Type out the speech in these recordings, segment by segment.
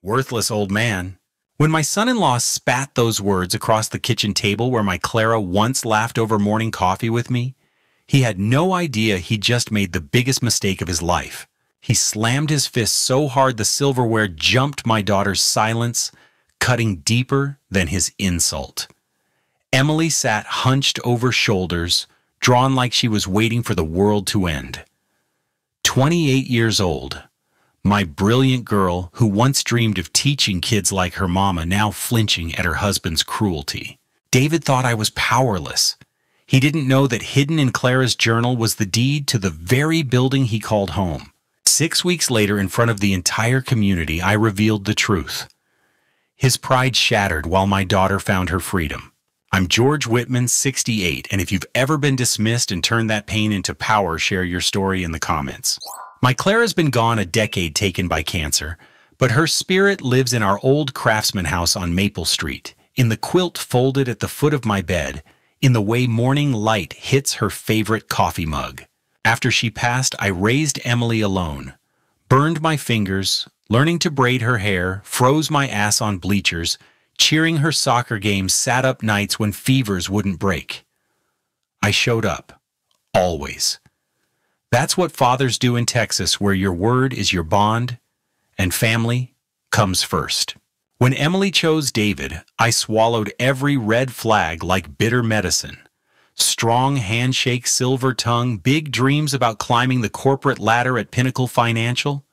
Worthless old man. When my son-in-law spat those words across the kitchen table where my Clara once laughed over morning coffee with me, he had no idea he'd just made the biggest mistake of his life. He slammed his fist so hard the silverware jumped my daughter's silence, cutting deeper than his insult. Emily sat hunched over shoulders, drawn like she was waiting for the world to end. 28 years old, my brilliant girl who once dreamed of teaching kids like her mama, now flinching at her husband's cruelty. David thought I was powerless. He didn't know that hidden in Clara's journal was the deed to the very building he called home. 6 weeks later, in front of the entire community, I revealed the truth. His pride shattered while my daughter found her freedom. I'm George Whitman, 68, and if you've ever been dismissed and turned that pain into power, share your story in the comments. My Clara's been gone a decade, taken by cancer, but her spirit lives in our old craftsman house on Maple Street, in the quilt folded at the foot of my bed, in the way morning light hits her favorite coffee mug. After she passed, I raised Emily alone, burned my fingers, learning to braid her hair, froze my ass on bleachers, cheering her soccer games, sat up nights when fevers wouldn't break. I showed up. Always. That's what fathers do in Texas, where your word is your bond, and family comes first. When Emily chose David, I swallowed every red flag like bitter medicine. Strong handshake, silver tongue, big dreams about climbing the corporate ladder at Pinnacle Financial.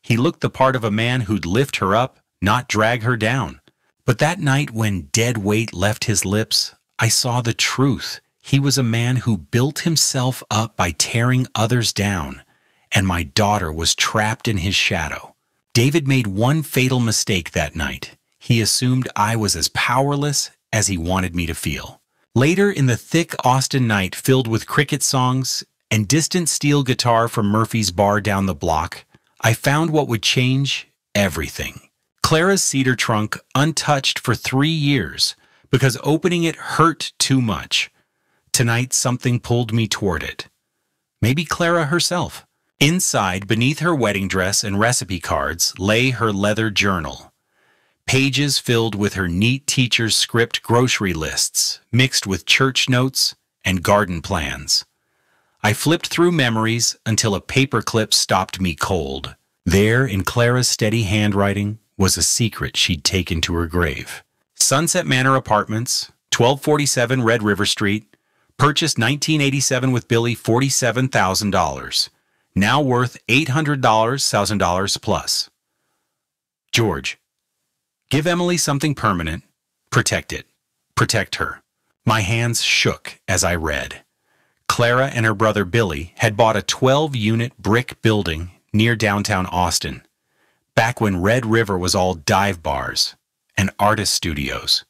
He looked the part of a man who'd lift her up, not drag her down. But that night when Deadweight left his lips, I saw the truth. He was a man who built himself up by tearing others down, and my daughter was trapped in his shadow. David made one fatal mistake that night. He assumed I was as powerless as he wanted me to feel. Later, in the thick Austin night filled with cricket songs and distant steel guitar from Murphy's bar down the block, I found what would change everything. Clara's cedar trunk untouched for 3 years because opening it hurt too much. Tonight, something pulled me toward it. Maybe Clara herself. Inside, beneath her wedding dress and recipe cards, lay her leather journal. Pages filled with her neat teacher's script grocery lists, mixed with church notes and garden plans. I flipped through memories until a paperclip stopped me cold. There, in Clara's steady handwriting, was a secret she'd taken to her grave. Sunset Manor Apartments, 1247 Red River Street, purchased 1987 with Billy, $47,000. Now worth $800,000 plus. George, give Emily something permanent. Protect it. Protect her. My hands shook as I read. Clara and her brother Billy had bought a 12-unit brick building near downtown Austin, back when Red River was all dive bars and artist studios.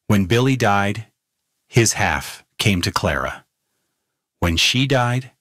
When Billy died, his half came to Clara. When she died,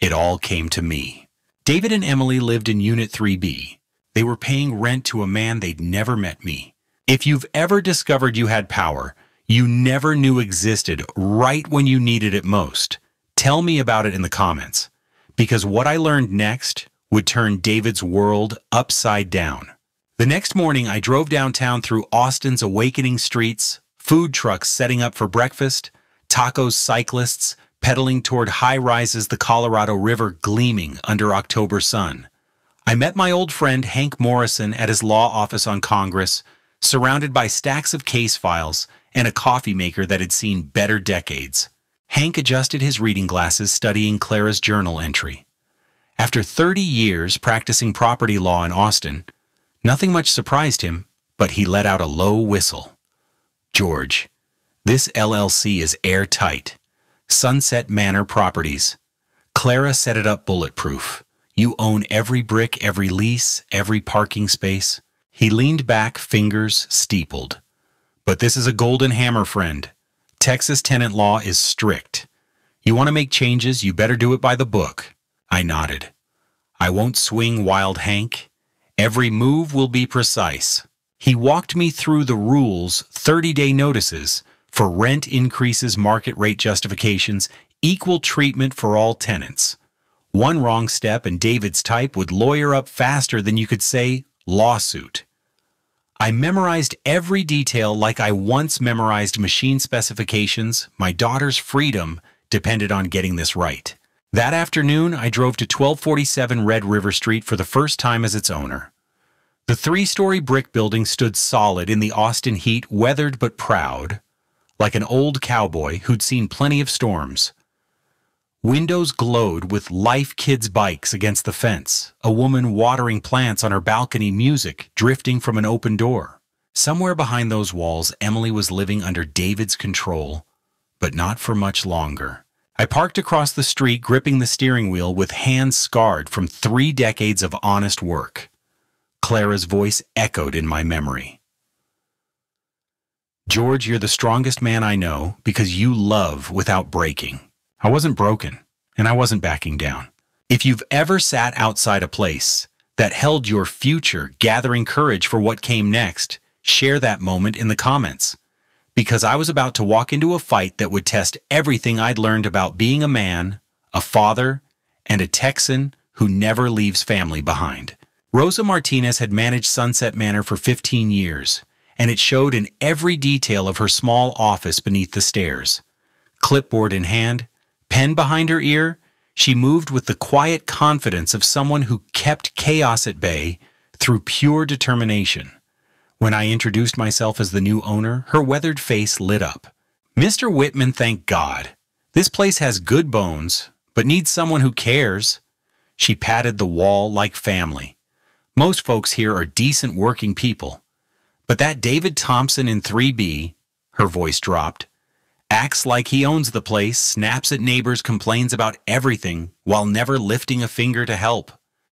it all came to me. David and Emily lived in Unit 3B. They were paying rent to a man they'd never met me. If you've ever discovered you had power you never knew existed right when you needed it most, tell me about it in the comments, because what I learned next would turn David's world upside down. The next morning, I drove downtown through Austin's awakening streets, food trucks setting up for breakfast, tacos cyclists pedaling toward high-rises, the Colorado River gleaming under October sun. I met my old friend Hank Morrison at his law office on Congress, surrounded by stacks of case files and a coffee maker that had seen better decades. Hank adjusted his reading glasses, studying Clara's journal entry. After 30 years practicing property law in Austin, nothing much surprised him, but he let out a low whistle. George, this LLC is airtight. Sunset Manor Properties. Clara set it up bulletproof. You own every brick, every lease, every parking space. He leaned back, fingers steepled. But this is a golden hammer, friend. Texas tenant law is strict. You want to make changes, you better do it by the book. I nodded. I won't swing wild Hank. Every move will be precise. He walked me through the rules, 30-day notices for rent increases, market rate justifications, equal treatment for all tenants. One wrong step and David's type would lawyer up faster than you could say lawsuit. I memorized every detail like I once memorized machine specifications. My daughter's freedom depended on getting this right. That afternoon, I drove to 1247 Red River Street for the first time as its owner. The three-story brick building stood solid in the Austin heat, weathered but proud, like an old cowboy who'd seen plenty of storms. Windows glowed with Life Kids bikes against the fence, a woman watering plants on her balcony, music drifting from an open door. Somewhere behind those walls, Emily was living under David's control, but not for much longer. I parked across the street, gripping the steering wheel with hands scarred from 3 decades of honest work. Clara's voice echoed in my memory. George, you're the strongest man I know because you love without breaking. I wasn't broken, and I wasn't backing down. If you've ever sat outside a place that held your future, gathering courage for what came next, share that moment in the comments. Because I was about to walk into a fight that would test everything I'd learned about being a man, a father, and a Texan who never leaves family behind. Rosa Martinez had managed Sunset Manor for 15 years, and it showed in every detail of her small office beneath the stairs. Clipboard in hand, pen behind her ear, she moved with the quiet confidence of someone who kept chaos at bay through pure determination. When I introduced myself as the new owner, her weathered face lit up. Mr. Whitman, thank God. This place has good bones, but needs someone who cares. She patted the wall like family. Most folks here are decent working people. But that David Thompson in 3B, her voice dropped, acts like he owns the place, snaps at neighbors, complains about everything, while never lifting a finger to help.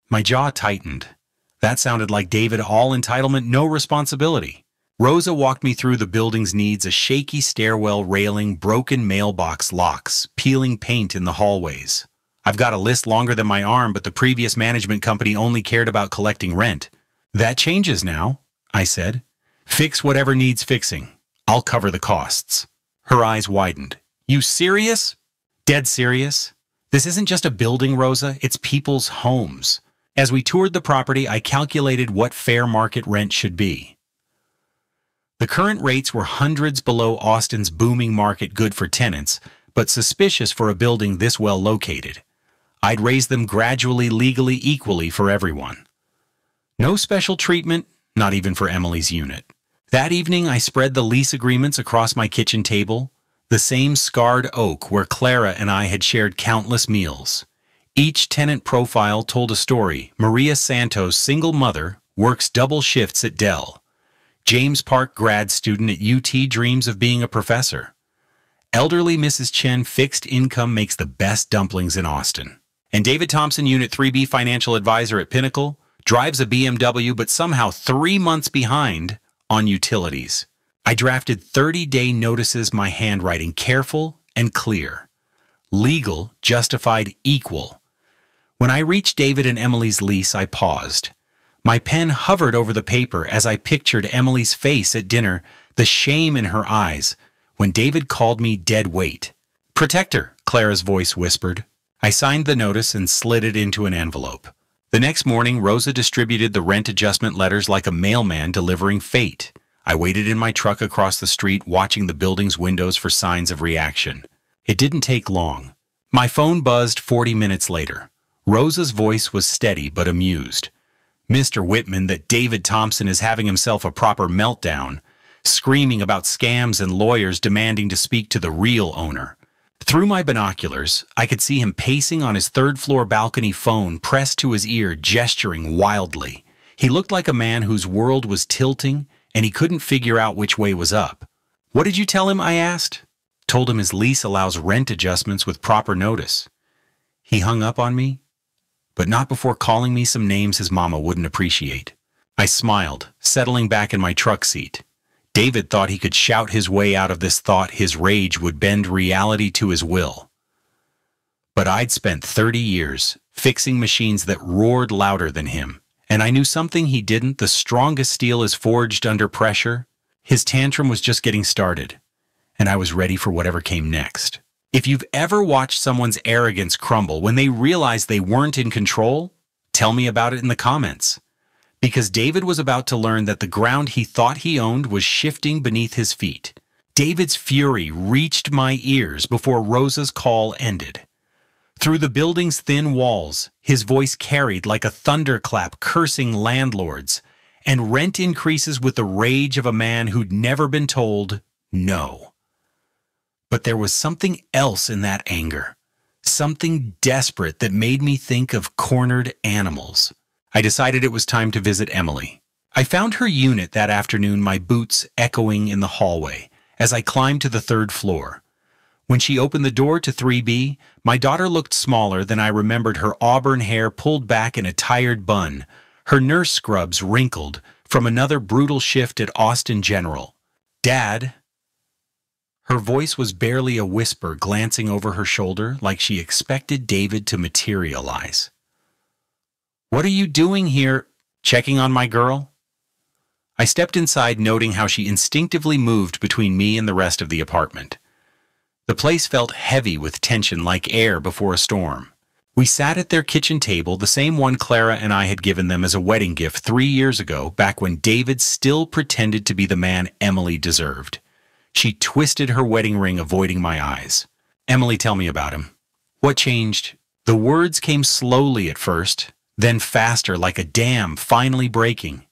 My jaw tightened. That sounded like David, all entitlement, no responsibility. Rosa walked me through the building's needs, a shaky stairwell railing, broken mailbox locks, peeling paint in the hallways. I've got a list longer than my arm, but the previous management company only cared about collecting rent. That changes now, I said. Fix whatever needs fixing. I'll cover the costs. Her eyes widened. You serious? Dead serious? This isn't just a building, Rosa. It's people's homes. As we toured the property, I calculated what fair market rent should be. The current rates were hundreds below Austin's booming market, good for tenants, but suspicious for a building this well located. I'd raise them gradually, legally, equally for everyone. No special treatment, not even for Emily's unit. That evening, I spread the lease agreements across my kitchen table, the same scarred oak where Clara and I had shared countless meals. Each tenant profile told a story. Maria Santos, single mother, works double shifts at Dell. James Park, grad student at UT, dreams of being a professor. Elderly Mrs. Chen, fixed income, makes the best dumplings in Austin. And David Thompson, Unit 3B financial advisor at Pinnacle, drives a BMW but somehow 3 months behind on utilities. I drafted 30-day notices, my handwriting careful and clear. Legal, justified, equal. When I reached David and Emily's lease, I paused. My pen hovered over the paper as I pictured Emily's face at dinner, the shame in her eyes, when David called me Deadweight. Protector, Clara's voice whispered. I signed the notice and slid it into an envelope. The next morning, Rosa distributed the rent adjustment letters like a mailman delivering fate. I waited in my truck across the street, watching the building's windows for signs of reaction. It didn't take long. My phone buzzed 40 minutes later. Rosa's voice was steady but amused. Mr. Whitman, that David Thompson is having himself a proper meltdown, screaming about scams and lawyers demanding to speak to the real owner. Through my binoculars, I could see him pacing on his third-floor balcony, phone pressed to his ear, gesturing wildly. He looked like a man whose world was tilting and he couldn't figure out which way was up. What did you tell him? I asked. Told him his lease allows rent adjustments with proper notice. He hung up on me, but not before calling me some names his mama wouldn't appreciate. I smiled, settling back in my truck seat. David thought he could shout his way out of this thought. His rage would bend reality to his will. But I'd spent 30 years fixing machines that roared louder than him, and I knew something he didn't. The strongest steel is forged under pressure. His tantrum was just getting started, and I was ready for whatever came next. If you've ever watched someone's arrogance crumble when they realized they weren't in control, tell me about it in the comments. Because David was about to learn that the ground he thought he owned was shifting beneath his feet. David's fury reached my ears before Rosa's call ended. Through the building's thin walls, his voice carried like a thunderclap cursing landlords, and rent increases with the rage of a man who'd never been told no. But there was something else in that anger, something desperate that made me think of cornered animals. I decided it was time to visit Emily. I found her unit that afternoon, my boots echoing in the hallway, as I climbed to the third floor. When she opened the door to 3B, my daughter looked smaller than I remembered, her auburn hair pulled back in a tired bun, her nurse scrubs wrinkled from another brutal shift at Austin General. "Dad?" Her voice was barely a whisper, glancing over her shoulder like she expected David to materialize. "What are you doing here? Checking on my girl?" I stepped inside, noting how she instinctively moved between me and the rest of the apartment. The place felt heavy with tension, like air before a storm. We sat at their kitchen table, the same one Clara and I had given them as a wedding gift 3 years ago, back when David still pretended to be the man Emily deserved. She twisted her wedding ring, avoiding my eyes. "Emily, tell me about him. What changed?" The words came slowly at first, then faster, like a dam finally breaking.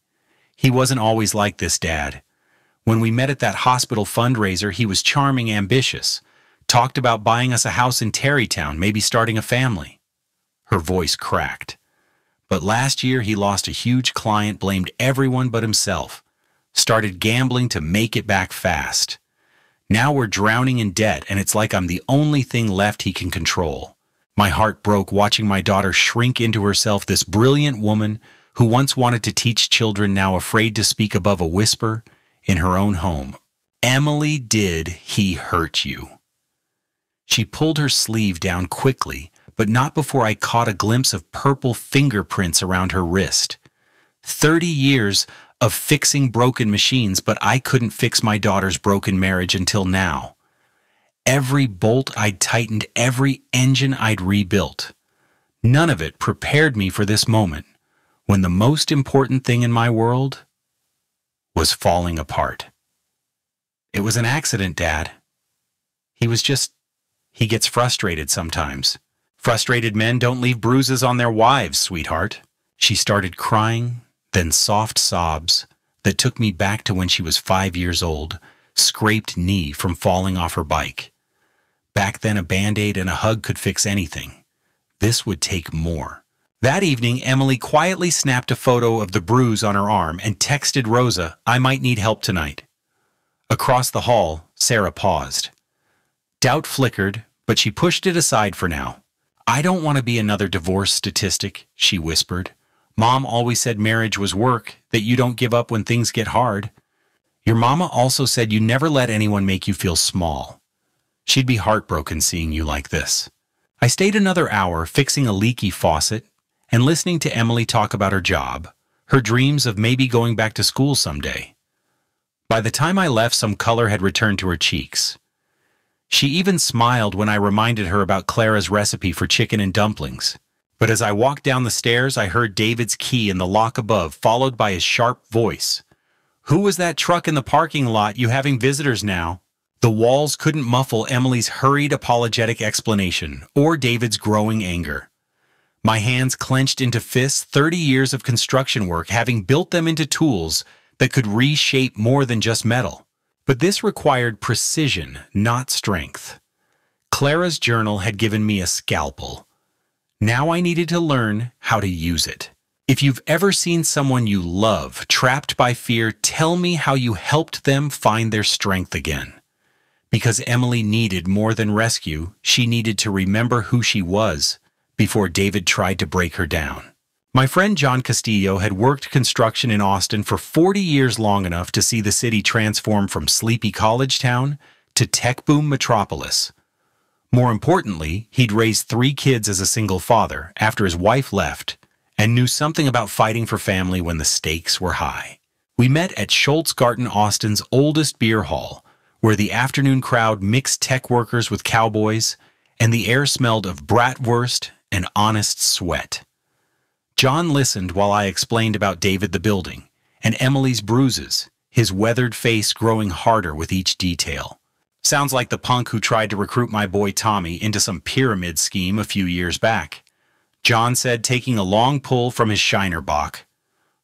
"He wasn't always like this, Dad. When we met at that hospital fundraiser, he was charming, ambitious. Talked about buying us a house in Terrytown, maybe starting a family." Her voice cracked. "But last year he lost a huge client, blamed everyone but himself. Started gambling to make it back fast. Now we're drowning in debt, and it's like I'm the only thing left he can control." My heart broke watching my daughter shrink into herself, this brilliant woman who once wanted to teach children, now afraid to speak above a whisper in her own home. "Emily, did he hurt you?" She pulled her sleeve down quickly, but not before I caught a glimpse of purple fingerprints around her wrist. 30 years of fixing broken machines, but I couldn't fix my daughter's broken marriage until now. Every bolt I'd tightened, every engine I'd rebuilt. None of it prepared me for this moment, when the most important thing in my world was falling apart. "It was an accident, Dad. He gets frustrated sometimes. Frustrated men don't leave bruises on their wives, sweetheart." She started crying, then soft sobs that took me back to when she was 5 years old, scraped knee from falling off her bike. Back then, a Band-Aid and a hug could fix anything. This would take more. That evening, Emily quietly snapped a photo of the bruise on her arm and texted Rosa, "I might need help tonight." Across the hall, Sarah paused. Doubt flickered, but she pushed it aside for now. "I don't want to be another divorce statistic," she whispered. "Mom always said marriage was work, that you don't give up when things get hard. Your mama also said you never let anyone make you feel small. She'd be heartbroken seeing you like this." I stayed another hour fixing a leaky faucet and listening to Emily talk about her job, her dreams of maybe going back to school someday. By the time I left, some color had returned to her cheeks. She even smiled when I reminded her about Clara's recipe for chicken and dumplings. But as I walked down the stairs, I heard David's key in the lock above, followed by his sharp voice. "Who was that truck in the parking lot? You having visitors now?" The walls couldn't muffle Emily's hurried, apologetic explanation, or David's growing anger. My hands clenched into fists, 30 years of construction work, having built them into tools that could reshape more than just metal. But this required precision, not strength. Clara's journal had given me a scalpel. Now I needed to learn how to use it. If you've ever seen someone you love trapped by fear, tell me how you helped them find their strength again. Because Emily needed more than rescue, she needed to remember who she was before David tried to break her down. My friend John Castillo had worked construction in Austin for 40 years, long enough to see the city transform from sleepy college town to tech boom metropolis. More importantly, he'd raised 3 kids as a single father after his wife left and knew something about fighting for family when the stakes were high. We met at Schultz Garten, Austin's oldest beer hall, where the afternoon crowd mixed tech workers with cowboys, and the air smelled of bratwurst and honest sweat. John listened while I explained about David the building, and Emily's bruises, his weathered face growing harder with each detail. Sounds like the punk who tried to recruit my boy Tommy into some pyramid scheme a few years back, John said, taking a long pull from his Shiner Bock.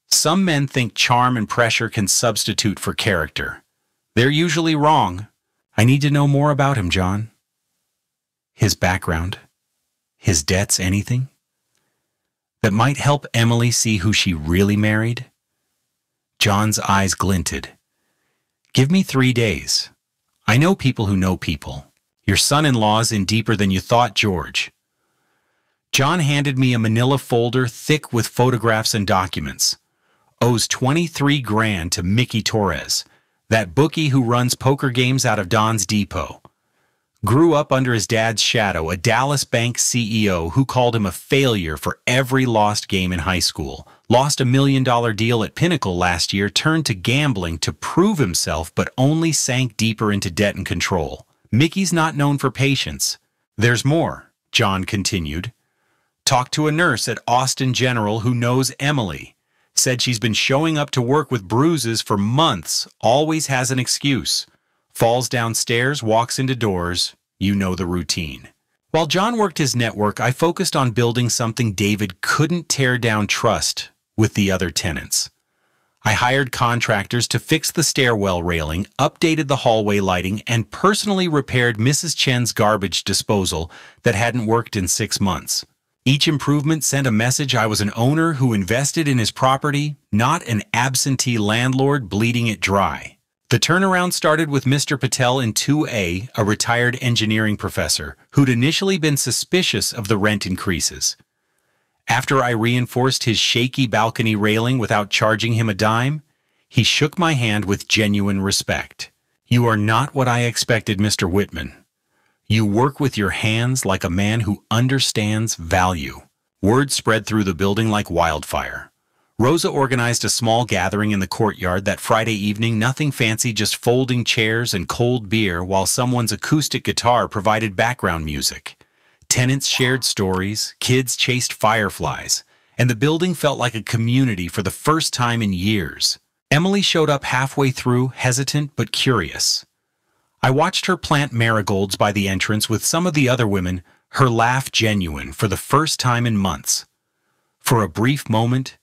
Some men think charm and pressure can substitute for character. They're usually wrong. I need to know more about him, John. His background, his debts, anything that might help Emily see who she really married? John's eyes glinted. Give me 3 days. I know people who know people. Your son-in-law's in deeper than you thought, George. John handed me a manila folder thick with photographs and documents. Owes 23 grand to Mickey Torres, that bookie who runs poker games out of Don's Depot. Grew up under his dad's shadow, a Dallas bank CEO who called him a failure for every lost game in high school. Lost $1 million deal at Pinnacle last year, turned to gambling to prove himself, but only sank deeper into debt and control. Mickey's not known for patience. There's more, John continued. Talked to a nurse at Austin General who knows Emily. Said she's been showing up to work with bruises for months, always has an excuse. Falls downstairs, walks into doors. You know the routine. While John worked his network, I focused on building something David couldn't tear down: trust with the other tenants. I hired contractors to fix the stairwell railing, updated the hallway lighting, and personally repaired Mrs. Chen's garbage disposal that hadn't worked in 6 months. Each improvement sent a message I was an owner who invested in his property, not an absentee landlord bleeding it dry. The turnaround started with Mr. Patel in 2A, a retired engineering professor, who'd initially been suspicious of the rent increases. After I reinforced his shaky balcony railing without charging him a dime, he shook my hand with genuine respect. You are not what I expected, Mr. Whitman. You work with your hands like a man who understands value. Word spread through the building like wildfire. Rosa organized a small gathering in the courtyard that Friday evening, nothing fancy, just folding chairs and cold beer while someone's acoustic guitar provided background music. Tenants shared stories, kids chased fireflies, and the building felt like a community for the first time in years. Emily showed up halfway through, hesitant but curious. I watched her plant marigolds by the entrance with some of the other women, her laugh genuine for the first time in months. For a brief moment,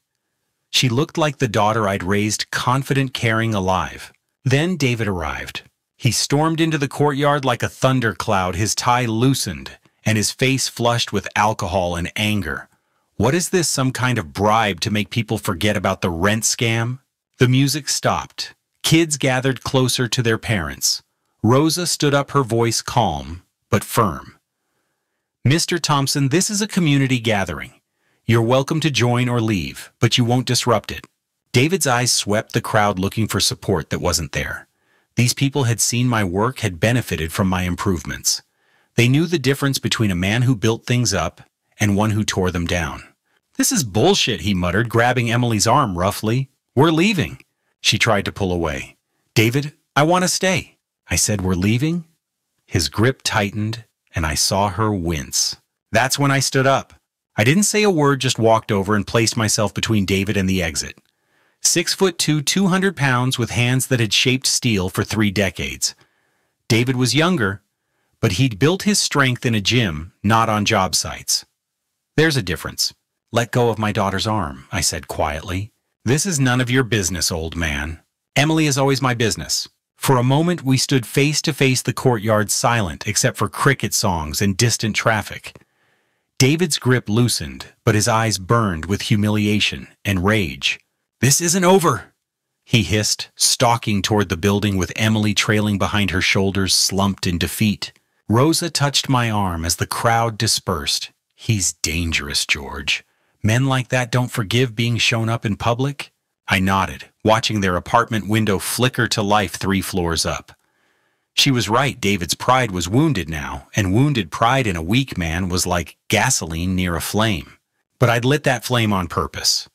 she looked like the daughter I'd raised, confident, caring, alive. Then David arrived. He stormed into the courtyard like a thundercloud, his tie loosened, and his face flushed with alcohol and anger. What is this, some kind of bribe to make people forget about the rent scam? The music stopped. Kids gathered closer to their parents. Rosa stood up, her voice calm but firm. Mr. Thompson, this is a community gathering. You're welcome to join or leave, but you won't disrupt it. David's eyes swept the crowd looking for support that wasn't there. These people had seen my work, had benefited from my improvements. They knew the difference between a man who built things up and one who tore them down. This is bullshit, he muttered, grabbing Emily's arm roughly. We're leaving. She tried to pull away. David, I want to stay. I said, we're leaving? His grip tightened, and I saw her wince. That's when I stood up. I didn't say a word, just walked over and placed myself between David and the exit. 6'2", 200 pounds, with hands that had shaped steel for 3 decades. David was younger, but he'd built his strength in a gym, not on job sites. There's a difference. Let go of my daughter's arm, I said quietly. This is none of your business, old man. Emily is always my business. For a moment, we stood face to face, the courtyard silent except for cricket songs and distant traffic. David's grip loosened, but his eyes burned with humiliation and rage. This isn't over, he hissed, stalking toward the building with Emily trailing behind her shoulders, slumped in defeat. Rosa touched my arm as the crowd dispersed. He's dangerous, George. Men like that don't forgive being shown up in public. I nodded, watching their apartment window flicker to life 3 floors up. She was right. David's pride was wounded now, and wounded pride in a weak man was like gasoline near a flame. But I'd lit that flame on purpose.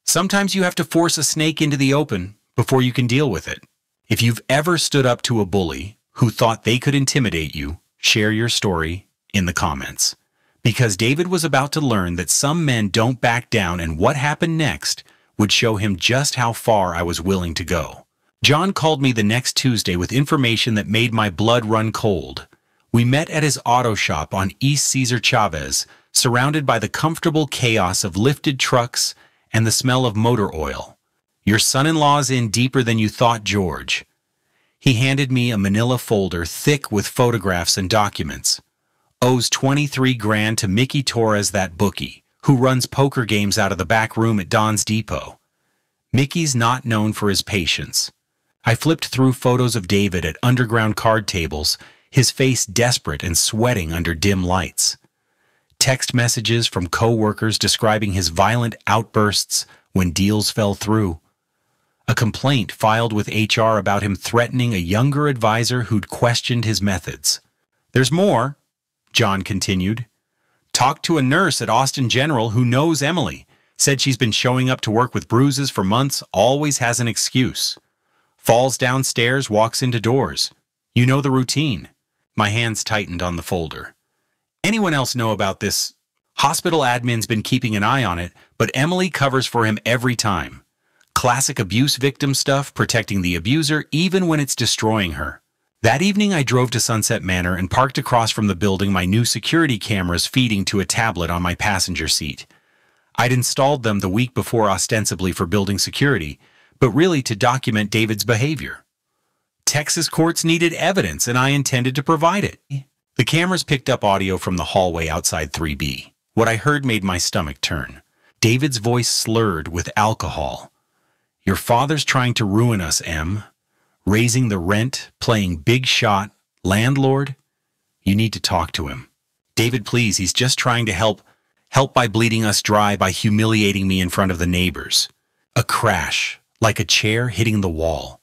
Sometimes you have to force a snake into the open before you can deal with it. If you've ever stood up to a bully who thought they could intimidate you, share your story in the comments. because David was about to learn that some men don't back down, and what happened next would show him just how far I was willing to go. John called me the next Tuesday with information that made my blood run cold. We met at his auto shop on East Cesar Chavez, surrounded by the comfortable chaos of lifted trucks and the smell of motor oil. "Your son-in-law's in deeper than you thought, George." He handed me a manila folder thick with photographs and documents. "Owes 23 grand to Mickey Torres, that bookie, who runs poker games out of the back room at Don's Depot. Mickey's not known for his patience." I flipped through photos of David at underground card tables, his face desperate and sweating under dim lights. Text messages from co-workers describing his violent outbursts when deals fell through. A complaint filed with HR about him threatening a younger advisor who'd questioned his methods. "There's more," John continued. "Talked to a nurse at Austin General who knows Emily. Said she's been showing up to work with bruises for months, always has an excuse. Falls downstairs, walks into doors. You know the routine." My hands tightened on the folder. "Anyone else know about this? Hospital admin's been keeping an eye on it, but Emily covers for him every time. Classic abuse victim stuff, protecting the abuser even when it's destroying her." That evening I drove to Sunset Manor and parked across from the building, my new security cameras feeding to a tablet on my passenger seat. I'd installed them the week before ostensibly for building security, but really to document David's behavior. Texas courts needed evidence, and I intended to provide it. The cameras picked up audio from the hallway outside 3B. What I heard made my stomach turn. David's voice slurred with alcohol. "Your father's trying to ruin us, Em. Raising the rent, playing big shot, landlord. You need to talk to him. David, please, he's just trying to help by bleeding us dry, by humiliating me in front of the neighbors." A crash, like a chair hitting the wall.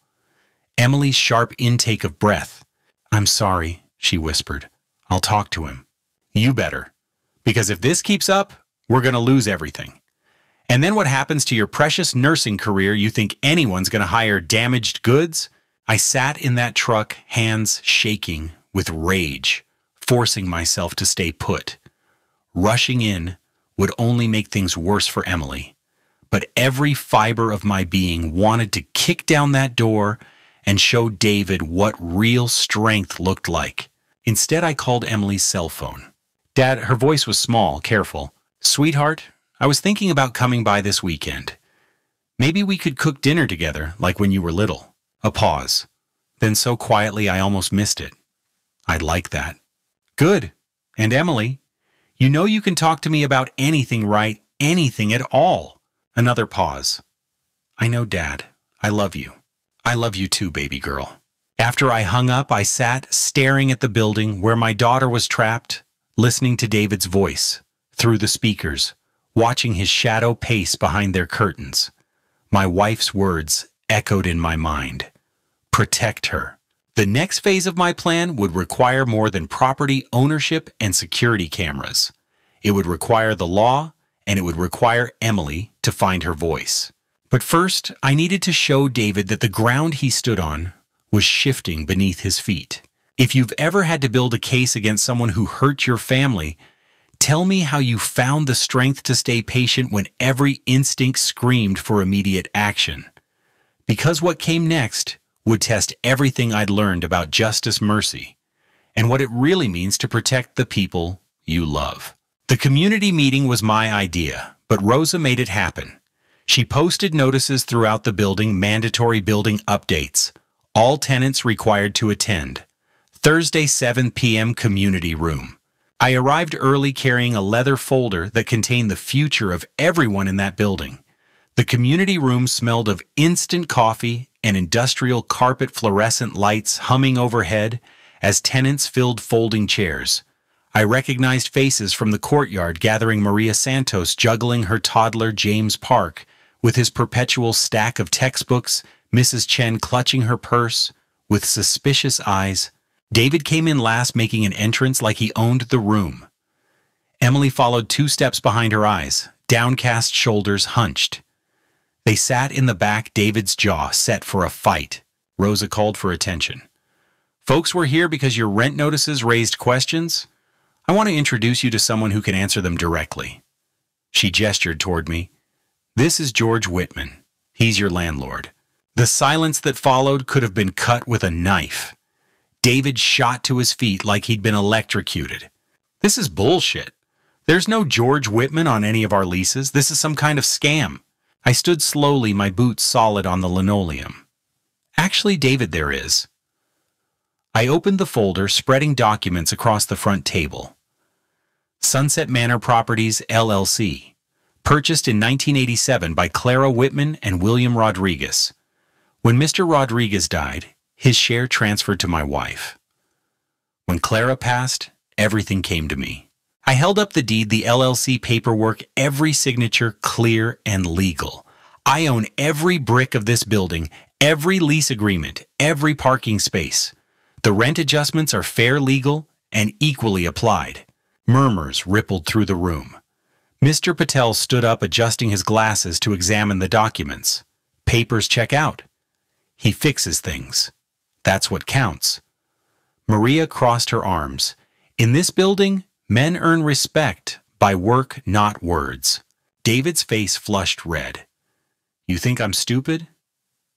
Emily's sharp intake of breath. "I'm sorry," she whispered. "I'll talk to him." "You better. Because if this keeps up, we're going to lose everything. And then what happens to your precious nursing career? You think anyone's going to hire damaged goods?" I sat in that truck, hands shaking with rage, forcing myself to stay put. Rushing in would only make things worse for Emily, but every fiber of my being wanted to kick down that door and show David what real strength looked like. Instead, I called Emily's cell phone. "Dad," her voice was small, careful. "Sweetheart, I was thinking about coming by this weekend. Maybe we could cook dinner together, like when you were little." A pause. Then so quietly I almost missed it. "I'd like that." "Good. And Emily, you know you can talk to me about anything, right? Anything at all." Another pause. "I know, Dad. I love you." "I love you too, baby girl." After I hung up, I sat staring at the building where my daughter was trapped, listening to David's voice through the speakers, watching his shadow pace behind their curtains. My wife's words echoed in my mind. Protect her. The next phase of my plan would require more than property ownership and security cameras. It would require the law, and it would require Emily to find her voice. But first, I needed to show David that the ground he stood on was shifting beneath his feet. If you've ever had to build a case against someone who hurt your family, tell me how you found the strength to stay patient when every instinct screamed for immediate action. Because what came next would test everything I'd learned about justice, mercy, and what it really means to protect the people you love. The community meeting was my idea, but Rosa made it happen. She posted notices throughout the building, mandatory building updates. All tenants required to attend. Thursday, 7 p.m. community room. I arrived early carrying a leather folder that contained the future of everyone in that building. The community room smelled of instant coffee and industrial carpet, fluorescent lights humming overhead as tenants filled folding chairs. I recognized faces from the courtyard, gathering Maria Santos juggling her toddler James Park with his perpetual stack of textbooks, Mrs. Chen clutching her purse with suspicious eyes. David came in last, making an entrance like he owned the room. Emily followed 2 steps behind her eyes, downcast shoulders hunched. They sat in the back, David's jaw set for a fight. Rosa called for attention. "Folks were here because your rent notices raised questions?" I want to introduce you to someone who can answer them directly." She gestured toward me. "This is George Whitman. He's your landlord." The silence that followed could have been cut with a knife. David shot to his feet like he'd been electrocuted. "This is bullshit. There's no George Whitman on any of our leases. This is some kind of scam." I stood slowly, my boots solid on the linoleum. "Actually, David, there is." I opened the folder, spreading documents across the front table. Sunset Manor Properties, LLC. Purchased in 1987 by Clara Whitman and William Rodriguez. When Mr. Rodriguez died, his share transferred to my wife. When Clara passed, everything came to me. I held up the deed, the LLC paperwork, every signature clear and legal. I own every brick of this building, every lease agreement, every parking space. The rent adjustments are fair, legal, and equally applied. Murmurs rippled through the room. Mr. Patel stood up, adjusting his glasses to examine the documents. Papers check out. He fixes things. That's what counts. Maria crossed her arms. In this building, men earn respect by work, not words. David's face flushed red. "You think I'm stupid?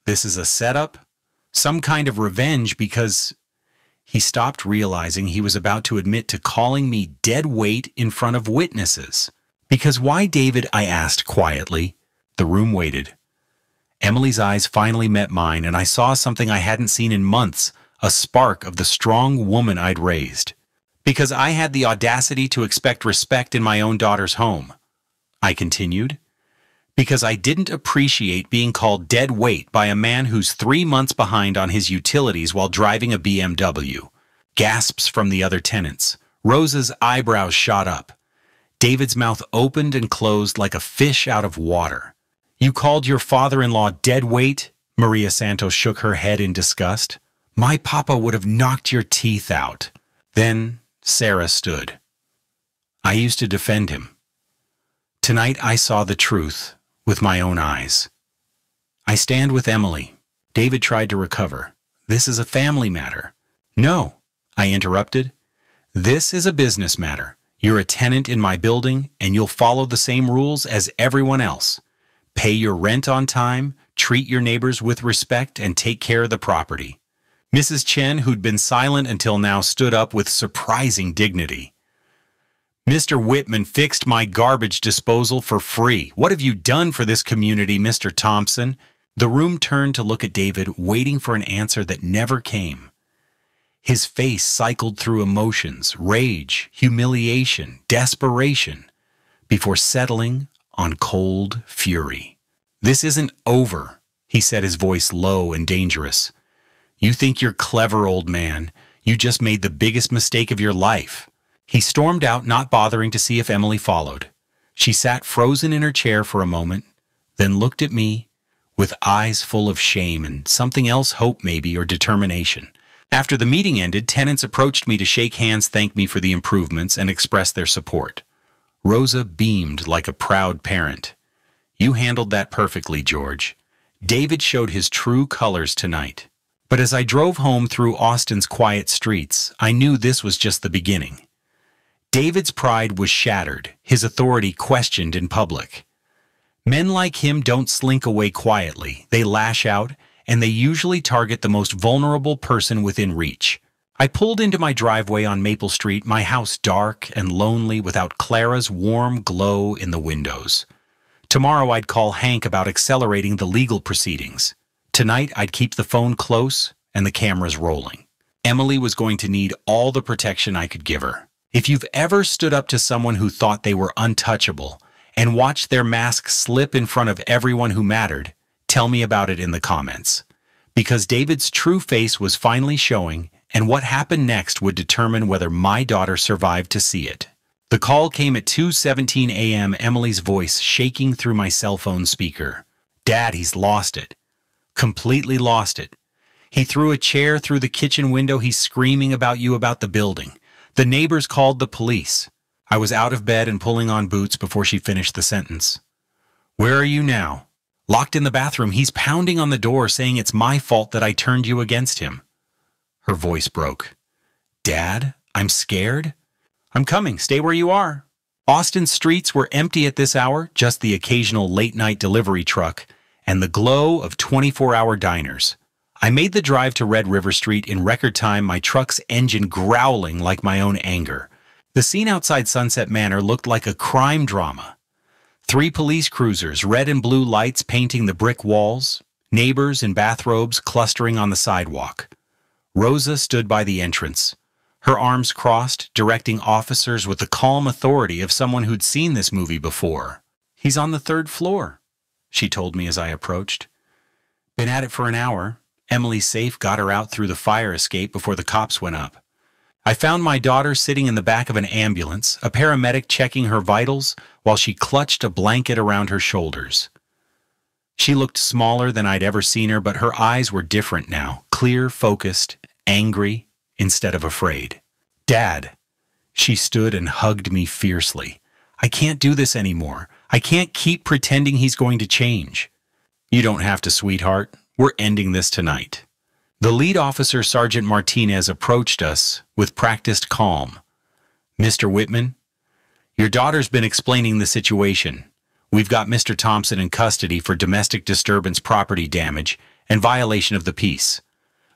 This is a setup? Some kind of revenge because—" He stopped, realizing he was about to admit to calling me deadweight in front of witnesses. "Because why, David?" I asked quietly. The room waited. Emily's eyes finally met mine, and I saw something I hadn't seen in months, a spark of the strong woman I'd raised. "Because I had the audacity to expect respect in my own daughter's home," I continued. "Because I didn't appreciate being called dead weight by a man who's 3 months behind on his utilities while driving a BMW. Gasps from the other tenants. Rosa's eyebrows shot up. David's mouth opened and closed like a fish out of water. "You called your father-in-law dead weight?" Maria Santos shook her head in disgust. "My papa would have knocked your teeth out." Then Sarah stood. "I used to defend him. Tonight I saw the truth with my own eyes. I stand with Emily." David tried to recover. "This is a family matter." "No," I interrupted. "This is a business matter. You're a tenant in my building, and you'll follow the same rules as everyone else. Pay your rent on time, treat your neighbors with respect, and take care of the property." Mrs. Chen, who'd been silent until now, stood up with surprising dignity. "Mr. Whitman fixed my garbage disposal for free. What have you done for this community, Mr. Thompson?" The room turned to look at David, waiting for an answer that never came. His face cycled through emotions, rage, humiliation, desperation, before settling on cold fury. "This isn't over," he said, his voice low and dangerous. "You think you're clever, old man. You just made the biggest mistake of your life." He stormed out, not bothering to see if Emily followed. She sat frozen in her chair for a moment, then looked at me with eyes full of shame and something else, hope maybe, or determination. After the meeting ended, tenants approached me to shake hands, thank me for the improvements, and express their support. Rosa beamed like a proud parent. "You handled that perfectly, George. David showed his true colors tonight." But as I drove home through Austin's quiet streets, I knew this was just the beginning. David's pride was shattered, his authority questioned in public. Men like him don't slink away quietly. They lash out, and they usually target the most vulnerable person within reach. I pulled into my driveway on Maple Street, my house dark and lonely without Clara's warm glow in the windows. Tomorrow I'd call Hank about accelerating the legal proceedings. Tonight I'd keep the phone close and the cameras rolling. Emily was going to need all the protection I could give her. If you've ever stood up to someone who thought they were untouchable and watched their mask slip in front of everyone who mattered, tell me about it in the comments. Because David's true face was finally showing, and what happened next would determine whether my daughter survived to see it. The call came at 2:17 a.m., Emily's voice shaking through my cell phone speaker. "Dad, he's lost it. Completely lost it. He threw a chair through the kitchen window. He's screaming about you, about the building. The neighbors called the police." I was out of bed and pulling on boots before she finished the sentence. "Where are you now?" "Locked in the bathroom. He's pounding on the door saying it's my fault that I turned you against him." Her voice broke. "Dad, I'm scared." I'm coming. Stay where you are. Austin's streets were empty at this hour, just the occasional late-night delivery truck and the glow of 24-hour diners. I made the drive to Red River Street in record time, my truck's engine growling like my own anger. The scene outside Sunset Manor looked like a crime drama. 3 police cruisers, red and blue lights painting the brick walls, neighbors in bathrobes clustering on the sidewalk. Rosa stood by the entrance, her arms crossed, directing officers with the calm authority of someone who'd seen this movie before. "He's on the 3rd floor," she told me as I approached. "Been at it for an hour. Emily's safe got her out through the fire escape before the cops went up." I found my daughter sitting in the back of an ambulance, a paramedic checking her vitals while she clutched a blanket around her shoulders. She looked smaller than I'd ever seen her, but her eyes were different now, clear, focused, angry instead of afraid. "Dad." She stood and hugged me fiercely. "I can't do this anymore. I can't keep pretending he's going to change." "You don't have to, sweetheart. We're ending this tonight." The lead officer, Sergeant Martinez, approached us with practiced calm. "Mr. Whitman, your daughter's been explaining the situation. We've got Mr. Thompson in custody for domestic disturbance, property damage, and violation of the peace.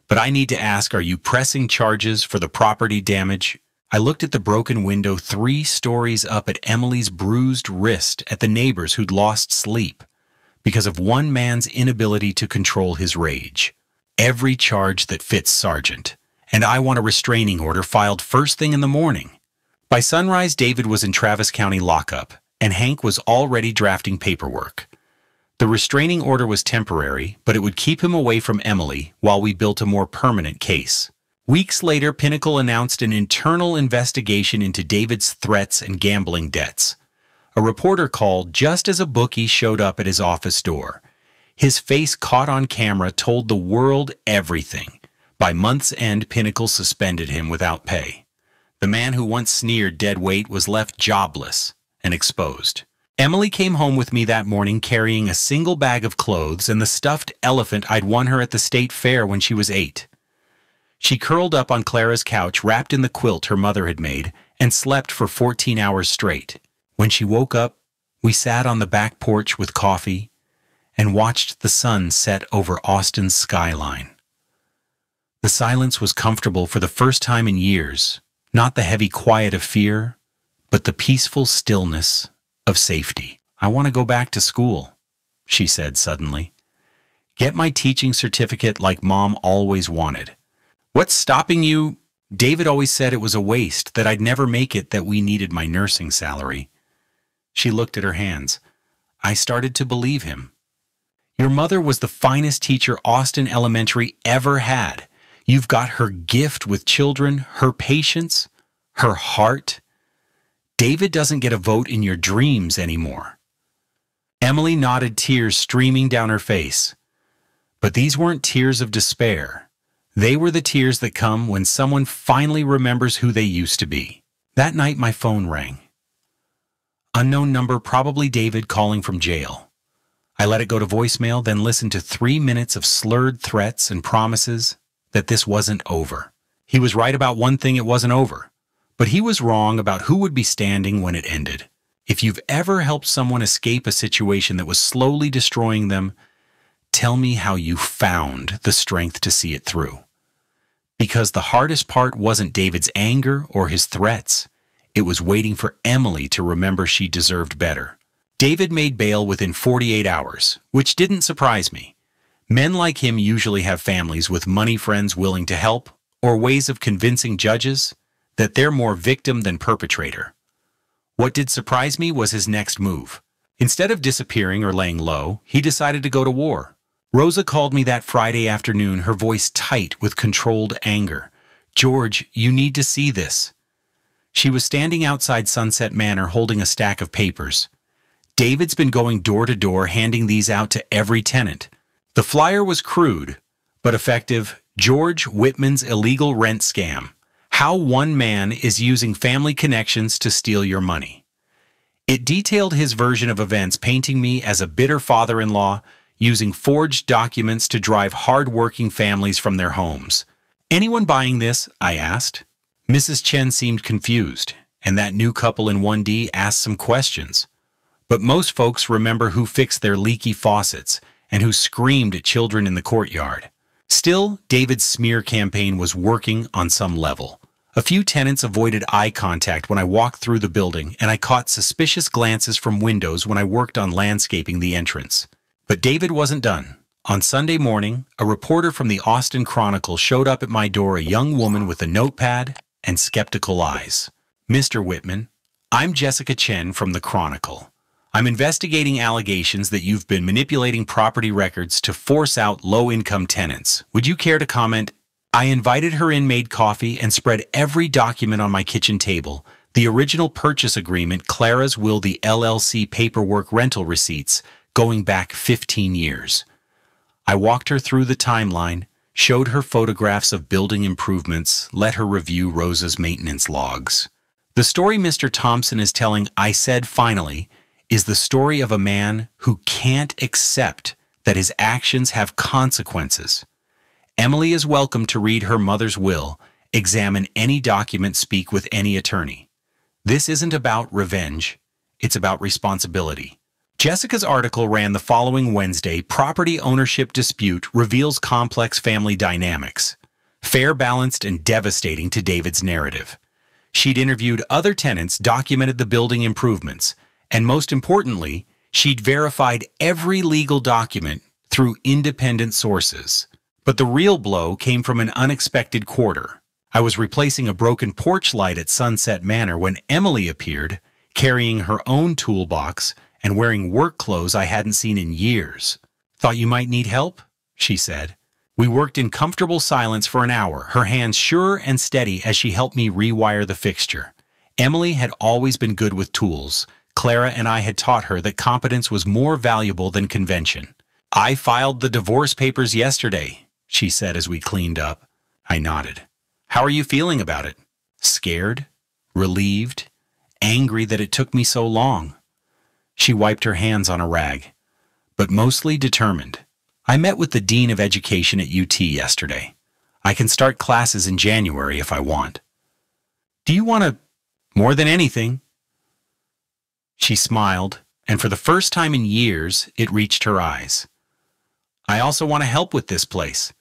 But I need to ask, are you pressing charges for the property damage?" I looked at the broken window 3 stories up, at Emily's bruised wrist, at the neighbors who'd lost sleep because of one man's inability to control his rage. "Every charge that fits, Sergeant, and I want a restraining order filed first thing in the morning." By sunrise, David was in Travis County lockup, and Hank was already drafting paperwork. The restraining order was temporary, but it would keep him away from Emily while we built a more permanent case. Weeks later, Pinnacle announced an internal investigation into David's threats and gambling debts. A reporter called just as a bookie showed up at his office door. His face caught on camera told the world everything. By month's end, Pinnacle suspended him without pay. The man who once sneered Deadweight was left jobless and exposed. Emily came home with me that morning carrying a single bag of clothes and the stuffed elephant I'd won her at the state fair when she was 8. She curled up on Clara's couch, wrapped in the quilt her mother had made, and slept for 14 hours straight. When she woke up, we sat on the back porch with coffee and watched the sun set over Austin's skyline. The silence was comfortable for the first time in years, not the heavy quiet of fear, but the peaceful stillness of safety. "I want to go back to school," she said suddenly. "Get my teaching certificate like Mom always wanted." "What's stopping you?" "David always said it was a waste, that I'd never make it, that we needed my nursing salary." She looked at her hands. I started to believe him. "Your mother was the finest teacher Austin Elementary ever had. You've got her gift with children, her patience, her heart. David doesn't get a vote in your dreams anymore." Emily nodded, tears streaming down her face. But these weren't tears of despair. They were the tears that come when someone finally remembers who they used to be. That night, my phone rang. Unknown number, probably David calling from jail. I let it go to voicemail, then listened to 3 minutes of slurred threats and promises that this wasn't over. He was right about one thing: it wasn't over. But he was wrong about who would be standing when it ended. If you've ever helped someone escape a situation that was slowly destroying them, tell me how you found the strength to see it through. Because the hardest part wasn't David's anger or his threats. It was waiting for Emily to remember she deserved better. David made bail within 48 hours, which didn't surprise me. Men like him usually have families with money friends willing to help, or ways of convincing judges that they're more victim than perpetrator. What did surprise me was his next move. Instead of disappearing or laying low, he decided to go to war. Rosa called me that Friday afternoon, her voice tight with controlled anger. "George, you need to see this." She was standing outside Sunset Manor holding a stack of papers. David's been going door to door handing these out to every tenant. The flyer was crude, but effective. George Whitman's illegal rent scam. How one man is using family connections to steal your money. It detailed his version of events, painting me as a bitter father-in-law using forged documents to drive hard-working families from their homes. "Anyone buying this?" I asked. Mrs. Chen seemed confused, and that new couple in 1D asked some questions. But most folks remember who fixed their leaky faucets and who screamed at children in the courtyard. Still, David's smear campaign was working on some level. A few tenants avoided eye contact when I walked through the building, and I caught suspicious glances from windows when I worked on landscaping the entrance. But David wasn't done. On Sunday morning, a reporter from the Austin Chronicle showed up at my door, a young woman with a notepad and skeptical eyes. "Mr. Whitman, I'm Jessica Chen from the Chronicle. I'm investigating allegations that you've been manipulating property records to force out low-income tenants. Would you care to comment?" I invited her in, made coffee, and spread every document on my kitchen table: the original purchase agreement, Clara's will, the LLC paperwork, rental receipts, going back 15 years. I walked her through the timeline, showed her photographs of building improvements, let her review Rosa's maintenance logs. "The story Mr. Thompson is telling," I said finally, "is the story of a man who can't accept that his actions have consequences. Emily is welcome to read her mother's will, examine any document, speak with any attorney. This isn't about revenge, it's about responsibility." Jessica's article ran the following Wednesday: "Property ownership dispute reveals complex family dynamics. Fair, balanced, and devastating to David's narrative." She'd interviewed other tenants, documented the building improvements, and most importantly, she'd verified every legal document through independent sources. But the real blow came from an unexpected quarter. I was replacing a broken porch light at Sunset Manor when Emily appeared, carrying her own toolbox and wearing work clothes I hadn't seen in years. "Thought you might need help?" she said. We worked in comfortable silence for an hour, her hands sure and steady as she helped me rewire the fixture. Emily had always been good with tools. Clara and I had taught her that competence was more valuable than convention. "I filed the divorce papers yesterday," she said as we cleaned up. I nodded. "How are you feeling about it?" "Scared, relieved, angry that it took me so long." She wiped her hands on a rag. "But mostly determined. I met with the Dean of Education at UT yesterday. I can start classes in January if I want." "Do you want to more than anything?" She smiled, and for the first time in years, it reached her eyes. "I also want to help with this place.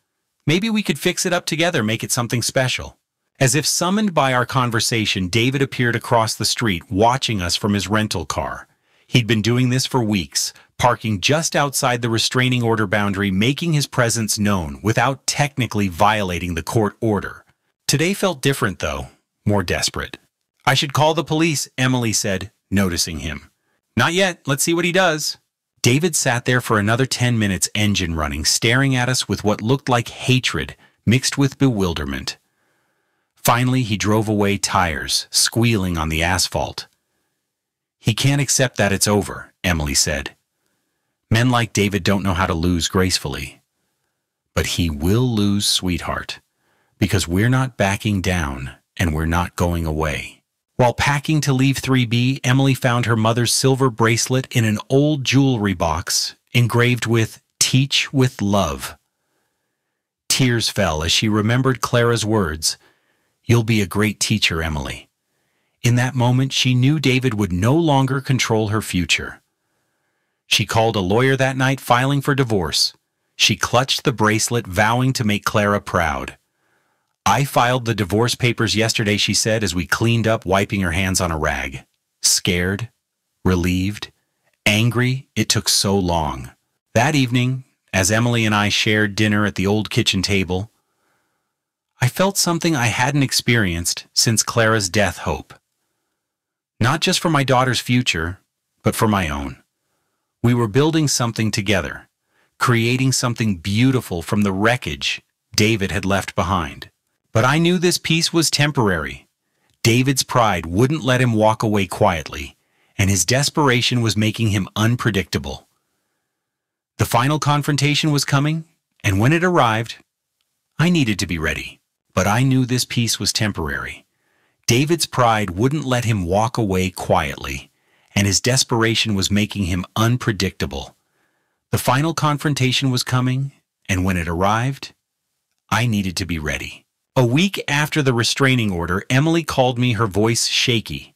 Maybe we could fix it up together, make it something special." As if summoned by our conversation, David appeared across the street, watching us from his rental car. He'd been doing this for weeks, parking just outside the restraining order boundary, making his presence known without technically violating the court order. Today felt different, though, more desperate. "I should call the police," Emily said, noticing him. "Not yet. Let's see what he does." David sat there for another 10 minutes, engine running, staring at us with what looked like hatred mixed with bewilderment. Finally, he drove away, tires squealing on the asphalt. "He can't accept that it's over," Emily said. "Men like David don't know how to lose gracefully." "But he will lose, sweetheart, because we're not backing down and we're not going away." While packing to leave 3B, Emily found her mother's silver bracelet in an old jewelry box engraved with "Teach with Love." Tears fell as she remembered Clara's words, "You'll be a great teacher, Emily." In that moment, she knew David would no longer control her future. She called a lawyer that night, filing for divorce. She clutched the bracelet, vowing to make Clara proud. "I filed the divorce papers yesterday," she said as we cleaned up, wiping her hands on a rag. Scared, relieved, angry it took so long. That evening, as Emily and I shared dinner at the old kitchen table, I felt something I hadn't experienced since Clara's death: hope. Not just for my daughter's future, but for my own. We were building something together, creating something beautiful from the wreckage David had left behind. But I knew this peace was temporary. David's pride wouldn't let him walk away quietly, and his desperation was making him unpredictable. The final confrontation was coming, and when it arrived, I needed to be ready. But I knew this peace was temporary. David's pride wouldn't let him walk away quietly, and his desperation was making him unpredictable. The final confrontation was coming, and when it arrived, I needed to be ready. A week after the restraining order, Emily called me, her voice shaky.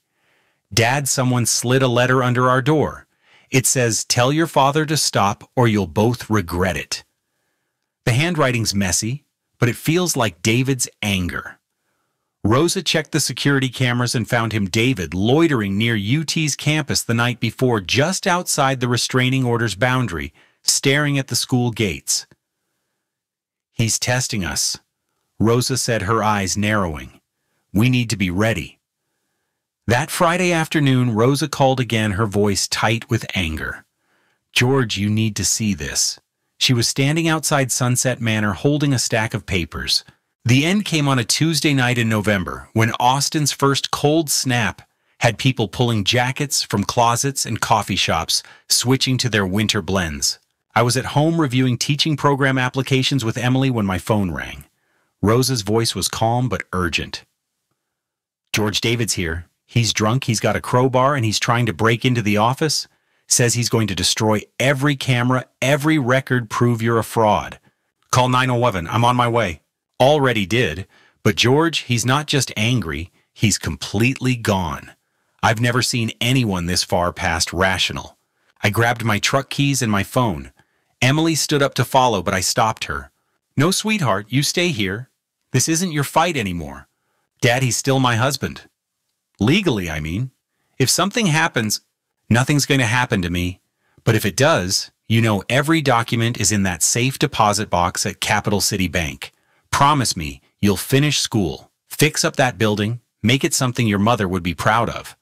Dad, someone slid a letter under our door. It says, "Tell your father to stop or you'll both regret it." The handwriting's messy, but it feels like David's anger. Rosa checked the security cameras and found him, David, loitering near UT's campus the night before, just outside the restraining order's boundary, staring at the school gates. "He's testing us," Rosa said, her eyes narrowing. "We need to be ready." That Friday afternoon, Rosa called again, her voice tight with anger. "George, you need to see this." She was standing outside Sunset Manor holding a stack of papers. The end came on a Tuesday night in November, when Austin's first cold snap had people pulling jackets from closets and coffee shops, switching to their winter blends. I was at home reviewing teaching program applications with Emily when my phone rang. Rosa's voice was calm but urgent. "George, David's here. He's drunk, he's got a crowbar, and he's trying to break into the office. Says he's going to destroy every camera, every record, prove you're a fraud. Call 911, I'm on my way." Already did, but George, he's not just angry, he's completely gone. I've never seen anyone this far past rational. I grabbed my truck keys and my phone. Emily stood up to follow, but I stopped her. "No, sweetheart, you stay here. This isn't your fight anymore. Dad, he's still my husband. Legally, I mean. If something happens, nothing's going to happen to me. But if it does, you know every document is in that safe deposit box at Capital City Bank. Promise me you'll finish school, fix up that building, make it something your mother would be proud of."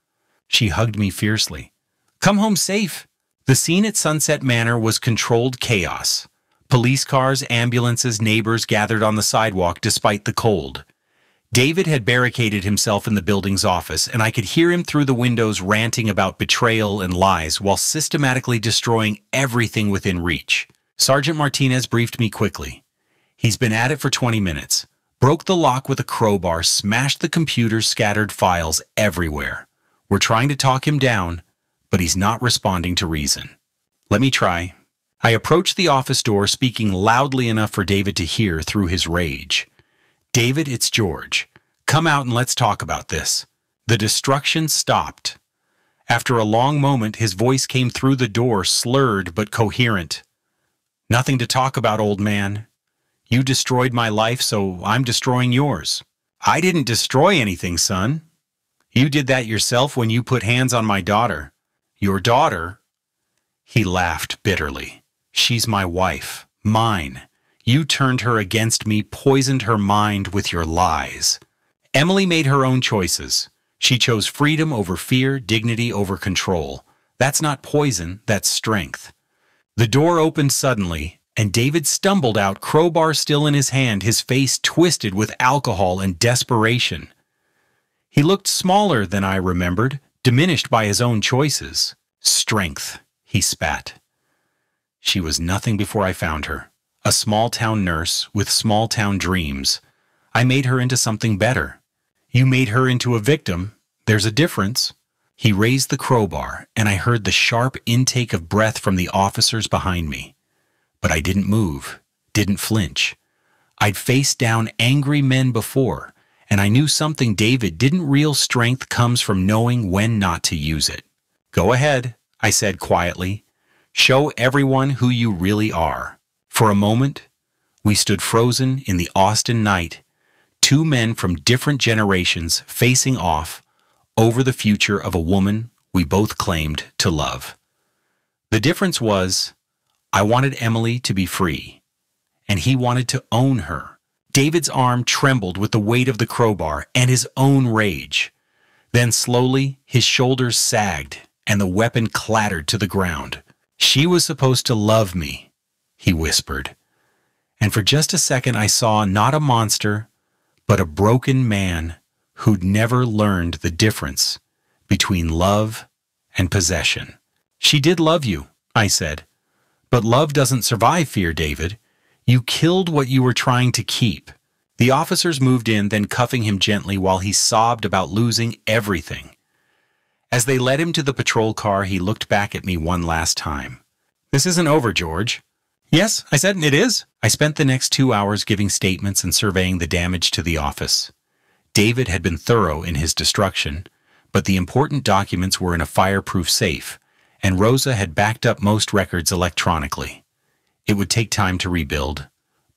She hugged me fiercely. "Come home safe." The scene at Sunset Manor was controlled chaos. Police cars, ambulances, neighbors gathered on the sidewalk despite the cold. David had barricaded himself in the building's office, and I could hear him through the windows ranting about betrayal and lies while systematically destroying everything within reach. Sergeant Martinez briefed me quickly. "He's been at it for 20 minutes. Broke the lock with a crowbar, smashed the computer, scattered files everywhere. We're trying to talk him down, but he's not responding to reason." "Let me try." I approached the office door, speaking loudly enough for David to hear through his rage. "David, it's George. Come out and let's talk about this." The destruction stopped. After a long moment, his voice came through the door, slurred but coherent. "Nothing to talk about, old man. You destroyed my life, so I'm destroying yours." "I didn't destroy anything, son. You did that yourself when you put hands on my daughter." "Your daughter?" He laughed bitterly. "She's my wife, mine. You turned her against me, poisoned her mind with your lies." Emily made her own choices. She chose freedom over fear, dignity over control. That's not poison, that's strength. The door opened suddenly, and David stumbled out, crowbar still in his hand, his face twisted with alcohol and desperation. He looked smaller than I remembered, diminished by his own choices. "Strength," he spat. She was nothing before I found her. A small-town nurse with small-town dreams. I made her into something better. You made her into a victim. There's a difference. He raised the crowbar, and I heard the sharp intake of breath from the officers behind me. But I didn't move, didn't flinch. I'd faced down angry men before, and I knew something, David. Real strength comes from knowing when not to use it. "Go ahead," I said quietly. "Show everyone who you really are." For a moment, we stood frozen in the Austin night, two men from different generations facing off over the future of a woman we both claimed to love. The difference was, I wanted Emily to be free, and he wanted to own her. David's arm trembled with the weight of the crowbar and his own rage. Then slowly, his shoulders sagged, and the weapon clattered to the ground. "She was supposed to love me," he whispered. And for just a second I saw not a monster, but a broken man who'd never learned the difference between love and possession. "She did love you," I said. "But love doesn't survive fear, David. You killed what you were trying to keep." The officers moved in, then cuffing him gently while he sobbed about losing everything. As they led him to the patrol car, he looked back at me one last time. "This isn't over, George." "Yes," I said, "it is." I spent the next 2 hours giving statements and surveying the damage to the office. David had been thorough in his destruction, but the important documents were in a fireproof safe, and Rosa had backed up most records electronically. It would take time to rebuild,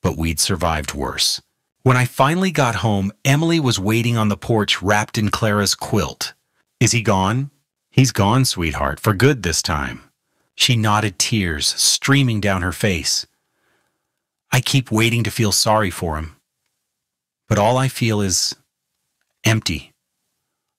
but we'd survived worse. When I finally got home, Emily was waiting on the porch wrapped in Clara's quilt. "Is he gone?" "He's gone, sweetheart, for good this time." She nodded, tears streaming down her face. "I keep waiting to feel sorry for him, but all I feel is empty,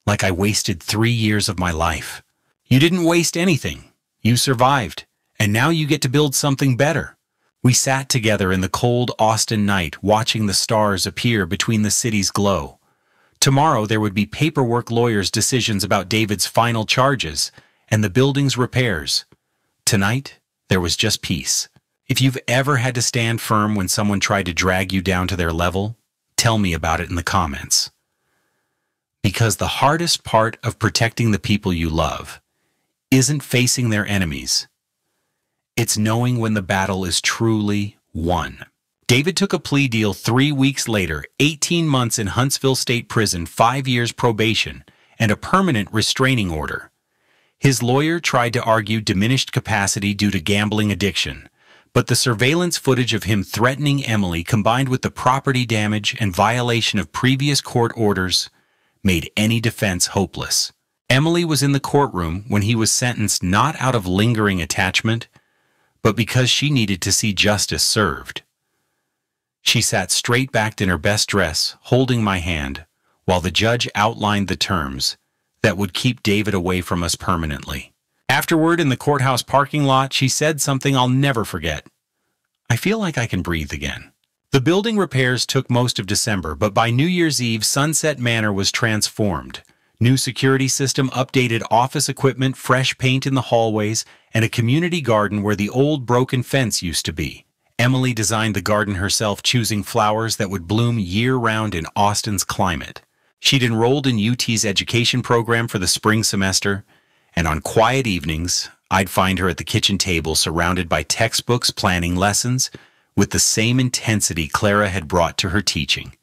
like I wasted 3 years of my life." "You didn't waste anything. You survived, and now you get to build something better." We sat together in the cold Austin night, watching the stars appear between the city's glow. Tomorrow there would be paperwork, lawyers' decisions about David's final charges, and the building's repairs. Tonight, there was just peace. If you've ever had to stand firm when someone tried to drag you down to their level, tell me about it in the comments. Because the hardest part of protecting the people you love isn't facing their enemies. It's knowing when the battle is truly won. David took a plea deal 3 weeks later, 18 months in Huntsville State Prison, 5 years probation, and a permanent restraining order. His lawyer tried to argue diminished capacity due to gambling addiction, but the surveillance footage of him threatening Emily, combined with the property damage and violation of previous court orders, made any defense hopeless. Emily was in the courtroom when he was sentenced, not out of lingering attachment, but because she needed to see justice served. She sat straight-backed in her best dress, holding my hand, while the judge outlined the terms that would keep David away from us permanently. Afterward, in the courthouse parking lot, she said something I'll never forget. "I feel like I can breathe again." The building repairs took most of December, but by New Year's Eve, Sunset Manor was transformed. New security system, updated office equipment, fresh paint in the hallways, and a community garden where the old broken fence used to be. Emily designed the garden herself, choosing flowers that would bloom year-round in Austin's climate. She'd enrolled in UT's education program for the spring semester, and on quiet evenings, I'd find her at the kitchen table surrounded by textbooks, planning lessons with the same intensity Clara had brought to her teaching.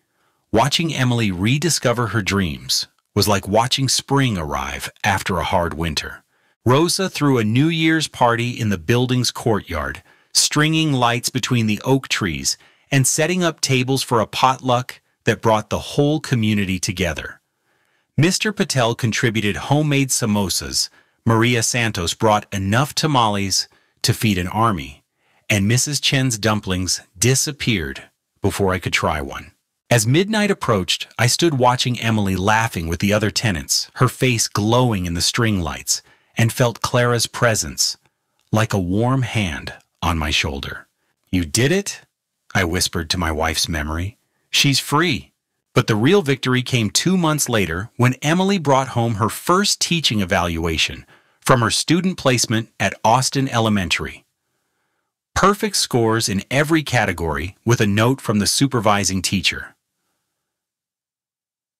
Watching Emily rediscover her dreams was like watching spring arrive after a hard winter. Rosa threw a New Year's party in the building's courtyard, stringing lights between the oak trees and setting up tables for a potluck that brought the whole community together. Mr. Patel contributed homemade samosas, Maria Santos brought enough tamales to feed an army, and Mrs. Chen's dumplings disappeared before I could try one. As midnight approached, I stood watching Emily laughing with the other tenants, her face glowing in the string lights, and felt Clara's presence, like a warm hand on my shoulder. "You did it?" I whispered to my wife's memory. "She's free." But the real victory came 2 months later when Emily brought home her first teaching evaluation from her student placement at Austin Elementary. Perfect scores in every category with a note from the supervising teacher.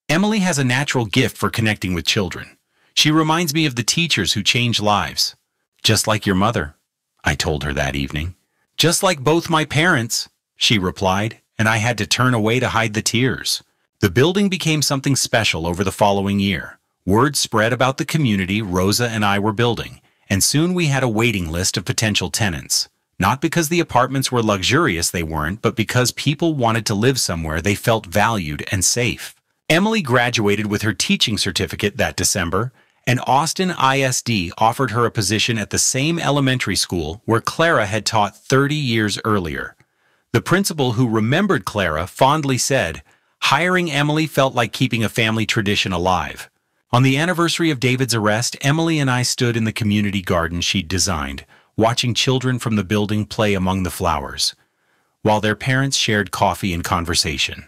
Emily has a natural gift for connecting with children. She reminds me of the teachers who change lives. "Just like your mother," I told her that evening. "Just like both my parents," she replied, and I had to turn away to hide the tears. The building became something special over the following year. Word spread about the community Rosa and I were building, and soon we had a waiting list of potential tenants. Not because the apartments were luxurious, they weren't, but because people wanted to live somewhere they felt valued and safe. Emily graduated with her teaching certificate that December, and Austin ISD offered her a position at the same elementary school where Clara had taught 30 years earlier. The principal, who remembered Clara, fondly said, "Hiring Emily felt like keeping a family tradition alive." On the anniversary of David's arrest, Emily and I stood in the community garden she'd designed, watching children from the building play among the flowers, while their parents shared coffee and conversation.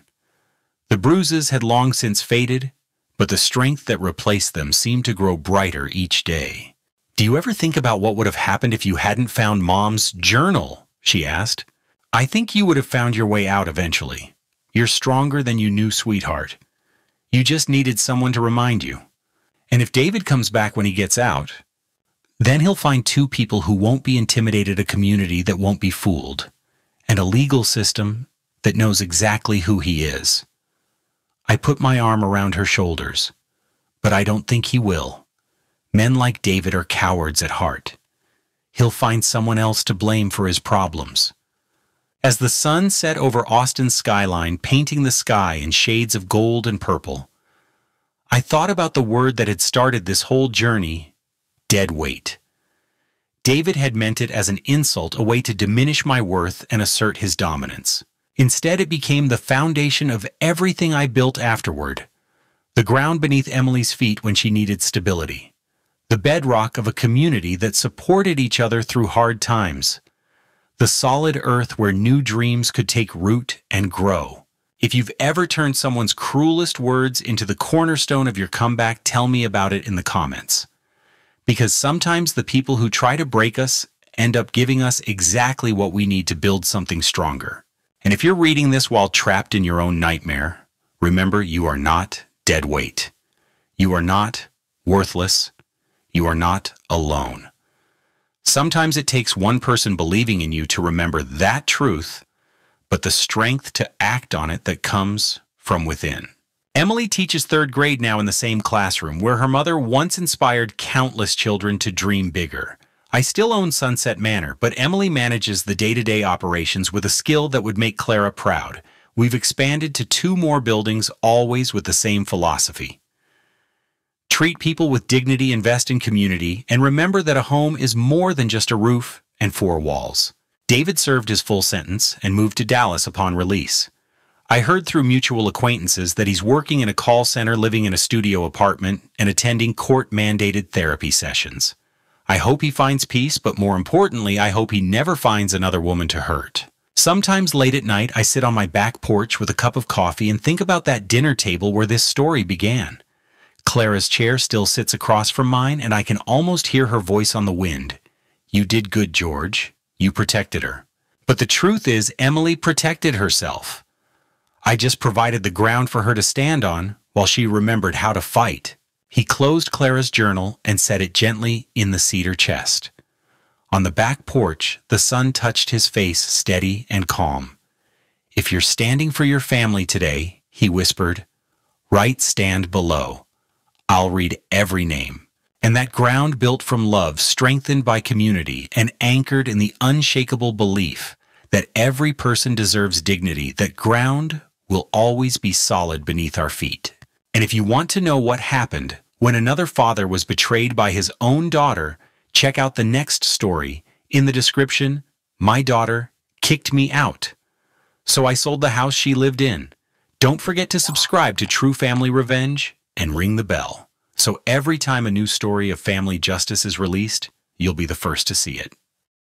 The bruises had long since faded, but the strength that replaced them seemed to grow brighter each day. "Do you ever think about what would have happened if you hadn't found Mom's journal?" she asked. "I think you would have found your way out eventually. You're stronger than you knew, sweetheart. You just needed someone to remind you. And if David comes back when he gets out, then he'll find 2 people who won't be intimidated, a community that won't be fooled, and a legal system that knows exactly who he is." I put my arm around her shoulders, But I don't think he will. Men like David are cowards at heart. He'll find someone else to blame for his problems. As the sun set over Austin's skyline, painting the sky in shades of gold and purple, I thought about the word that had started this whole journey, deadweight. David had meant it as an insult, a way to diminish my worth and assert his dominance. Instead, it became the foundation of everything I built afterward, the ground beneath Emily's feet when she needed stability, the bedrock of a community that supported each other through hard times, the solid earth where new dreams could take root and grow. If you've ever turned someone's cruelest words into the cornerstone of your comeback, tell me about it in the comments. Because sometimes the people who try to break us end up giving us exactly what we need to build something stronger. And if you're reading this while trapped in your own nightmare, remember, you are not deadweight. You are not worthless. You are not alone. Sometimes it takes one person believing in you to remember that truth, but the strength to act on it that comes from within. Emily teaches third grade now in the same classroom where her mother once inspired countless children to dream bigger. I still own Sunset Manor, but Emily manages the day-to-day operations with a skill that would make Clara proud. We've expanded to 2 more buildings, always with the same philosophy. Treat people with dignity, invest in community, and remember that a home is more than just a roof and 4 walls. David served his full sentence and moved to Dallas upon release. I heard through mutual acquaintances that he's working in a call center, living in a studio apartment, and attending court-mandated therapy sessions. I hope he finds peace, but more importantly, I hope he never finds another woman to hurt. Sometimes late at night, I sit on my back porch with a cup of coffee and think about that dinner table where this story began. Clara's chair still sits across from mine, and I can almost hear her voice on the wind. You did good, George. You protected her. But the truth is, Emily protected herself. I just provided the ground for her to stand on while she remembered how to fight. He closed Clara's journal and set it gently in the cedar chest. On the back porch, the sun touched his face, steady and calm. If you're standing for your family today, he whispered, right stand below. I'll read every name. And that ground built from love, strengthened by community, and anchored in the unshakable belief that every person deserves dignity, that ground will always be solid beneath our feet. And if you want to know what happened when another father was betrayed by his own daughter, check out the next story. In the description, my daughter kicked me out, so I sold the house she lived in. Don't forget to subscribe to True Family Revenge and ring the bell, so every time a new story of family justice is released, you'll be the first to see it.